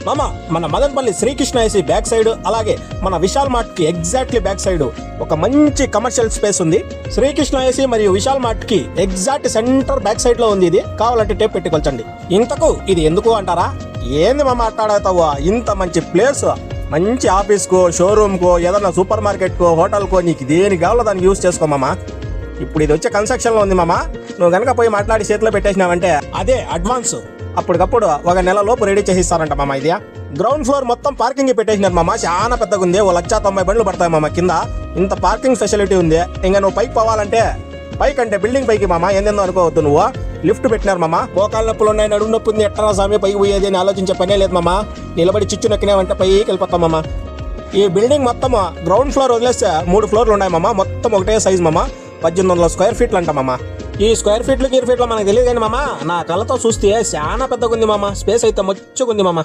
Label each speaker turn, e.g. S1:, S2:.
S1: మామ మన Madanapalle Srikrishna AC back side, అలాగే మన విశాల్ మార్ట్ కి ఎగ్జాక్ట్లీ బ్యాక్ సైడ్ ఒక మంచి కమర్షియల్ స్పేస్ ఉంది. శ్రీకృష్ణ ఏసీ మరియు విశాల్ మార్ట్ కి ఎగ్జాక్ట్ సెంటర్ బ్యాక్ సైడ్ లో ఉంది ఇది. కావాలంటే టేప్ పెట్టుకొల్చండి. ఇంతకు ఇది ఎందుకు అంటారా? ఏంది మామ మాట్లాడతావా? ఇంత మంచి ప్లేస్, మంచి ఆఫీస్ కో, షోరూమ్ కో, ఏదన్నా సూపర్ మార్కెట్ కో, హోటల్ కో, నీకు దేని కావాలో దాన్ని యూజ్ చేసుకో మామ. ఇప్పుడు ఇది వచ్చే కన్స్ట్రక్షన్ లో ఉంది మామ. నువ్వు గనక పోయి మాట్లాడి చేతిలో పెట్టేసినావంటే అదే అడ్వాన్స్. అప్పటికప్పుడు ఒక నెల లోపు రెడీ చేసిస్తారంట మామ. ఇది గ్రౌండ్ ఫ్లోర్ మొత్తం పార్కింగ్ పెట్టేసినారు మామ. చాలా పెద్దగా ఉంది. 1,90,000 బండ్లు పడతాయి మామ కింద. ఇంత పార్కింగ్ ఫెసిలిటీ ఉంది. ఇంకా నువ్వు పైకి పోవాలంటే పైకి అంటే బిల్డింగ్ పైకి మామ. ఏందేందో అనుకోవద్దు నువ్వు. లిఫ్ట్ పెట్టినారు మామ. మోకాళ్ళ నొప్పులు ఉన్నాయి, నడుము నొప్పి ఉంది, ఎట్లా సామి పైకి పోయేది అని ఆలోచించే పనే లేదు మామ. నిలబడి చిచ్చు నొక్కినావంటే పైకి వెళ్ళిపోతాం మామ. ఈ బిల్డింగ్ మొత్తం గ్రౌండ్ ఫ్లోర్ వదిలేస్తే 3 ఫ్లోర్లు ఉన్నాయి మామ. మొత్తం ఒకటే సైజ్ మామ. 1800 స్క్వేర్ ఫీట్లు అంట మామ. ఈ స్క్వేర్ ఫీట్లు మనకు తెలియదు కానీ మామ, నా కళ్ళతో చూస్తే చాలా పెద్దగా ఉంది మామ. స్పేస్ అయితే మచ్చుకుంది మామ.